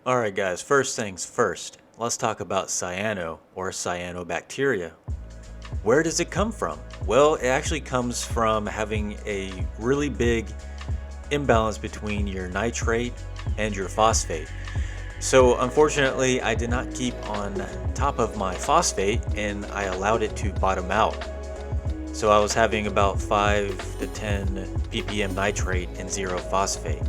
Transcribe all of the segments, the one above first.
Alright guys, first things first, let's talk about cyano or cyanobacteria. Where does it come from? Well, it actually comes from having a really big imbalance between your nitrate and your phosphate. So unfortunately, I did not keep on top of my phosphate and I allowed it to bottom out. So I was having about 5 to 10 ppm nitrate and 0 phosphate.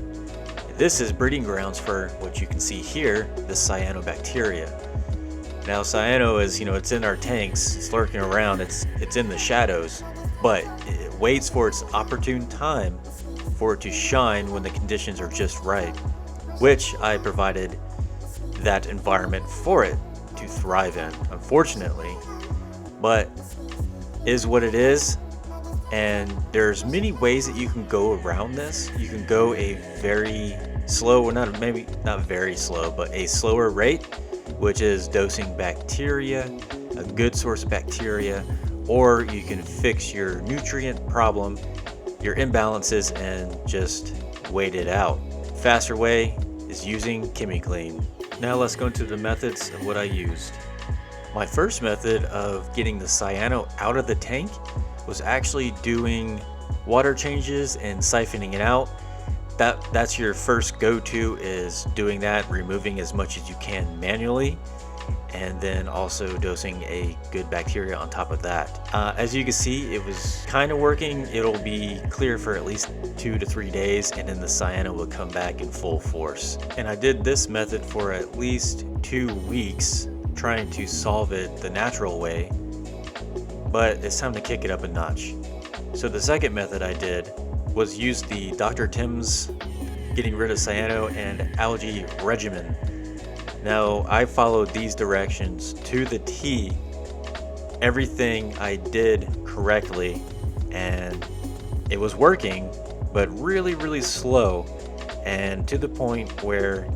This is breeding grounds for what you can see here, the cyanobacteria. Now cyano is, it's in our tanks, it's lurking around, it's in the shadows, but it waits for its opportune time for it to shine when the conditions are just right, which I provided that environment for it to thrive in, unfortunately, but is what it is. And there's many ways that you can go around this. You can go a very slow, or maybe not very slow, but a slower rate, which is dosing bacteria, a good source of bacteria, or you can fix your nutrient problem, your imbalances, and just wait it out. Faster way is using ChemiClean. Now let's go into the methods of what I used. My first method of getting the cyano out of the tank was actually doing water changes and siphoning it out. That's your first go-to, is doing that, removing as much as you can manually, and then also dosing a good bacteria on top of that. As you can see, it was kind of working. It'll be clear for at least 2 to 3 days, and then the cyano will come back in full force. And I did this method for at least 2 weeks, trying to solve it the natural way, but it's time to kick it up a notch. So the second method I did was use the Dr. Tim's getting rid of cyano and algae regimen. Now I followed these directions to the T. Everything I did correctly, and it was working, but really slow, and to the point where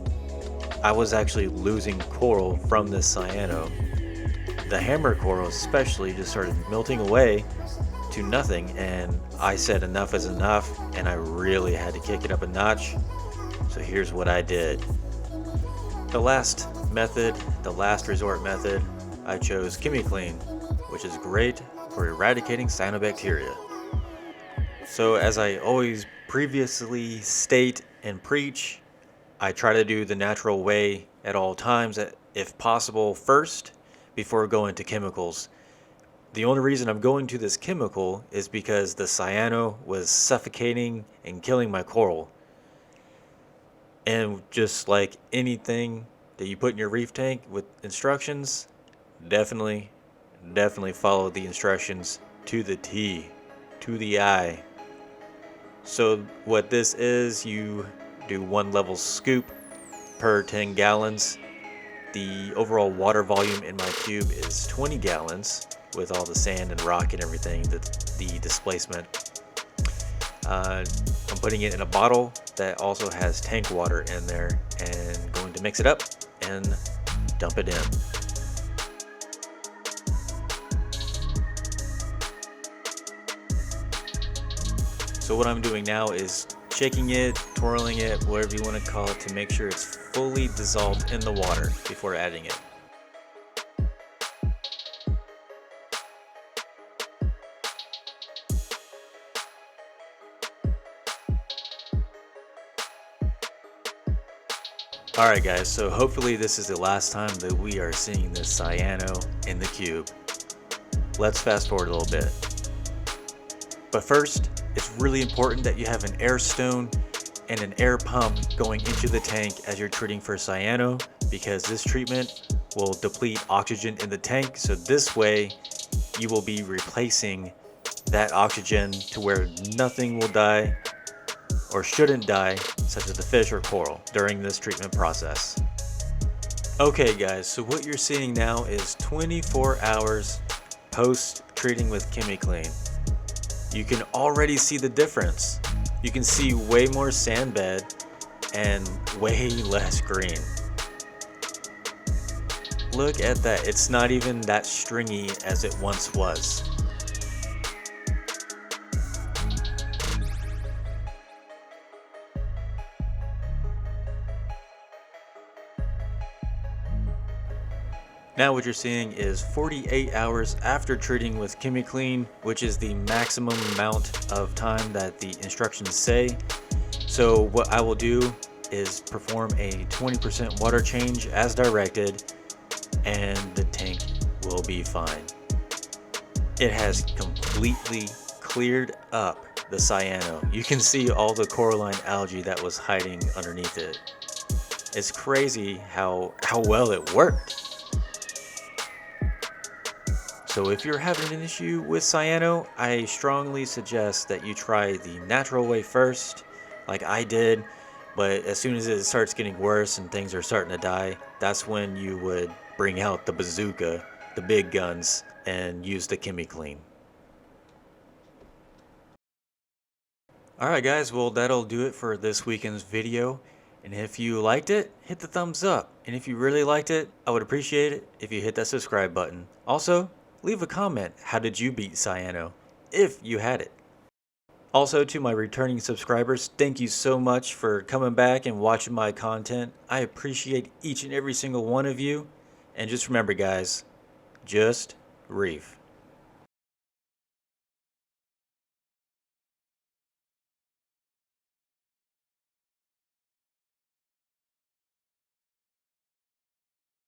I was actually losing coral from this cyano. The hammer coral especially just started melting away to nothing, and I said enough is enough, and I really had to kick it up a notch. So here's what I did. The last method, the last resort method, I chose ChemiClean, which is great for eradicating cyanobacteria. So as I always previously state and preach, I try to do the natural way at all times, if possible first, before going to chemicals. The only reason I'm going to this chemical is because the cyano was suffocating and killing my coral. And just like anything that you put in your reef tank with instructions, definitely follow the instructions to the T, to the I. So what this is, you do 1 level scoop per 10 gallons. The overall water volume in my cube is 20 gallons with all the sand and rock and everything, the displacement. I'm putting it in a bottle that also has tank water in there, and going to mix it up and dump it in. So what I'm doing now is shaking it, twirling it, whatever you want to call it, to make sure it's fully dissolved in the water before adding it. Alright guys, so hopefully this is the last time that we are seeing this cyano in the cube. Let's fast forward a little bit. But first, it's really important that you have an air stone and an air pump going into the tank as you're treating for cyano, because this treatment will deplete oxygen in the tank. So this way you will be replacing that oxygen to where nothing will die or shouldn't die, such as the fish or coral, during this treatment process. Okay guys, so what you're seeing now is 24 hours post treating with ChemiClean. You can already see the difference. You can see way more sand bed and way less green. Look at that, it's not even that stringy as it once was. Now what you're seeing is 48 hours after treating with ChemiClean, which is the maximum amount of time that the instructions say. So what I will do is perform a 20% water change as directed, and the tank will be fine. It has completely cleared up the cyano. You can see all the coralline algae that was hiding underneath it. It's crazy how well it worked. So if you're having an issue with cyano, I strongly suggest that you try the natural way first, like I did. But as soon as it starts getting worse and things are starting to die, that's when you would bring out the bazooka, the big guns, and use the ChemiClean. Alright guys, well that'll do it for this weekend's video. And if you liked it, hit the thumbs up. And if you really liked it, I would appreciate it if you hit that subscribe button. Also, leave a comment. How did you beat cyano, if you had it? Also, to my returning subscribers, thank you so much for coming back and watching my content. I appreciate each and every single one of you. And just remember guys, just reef.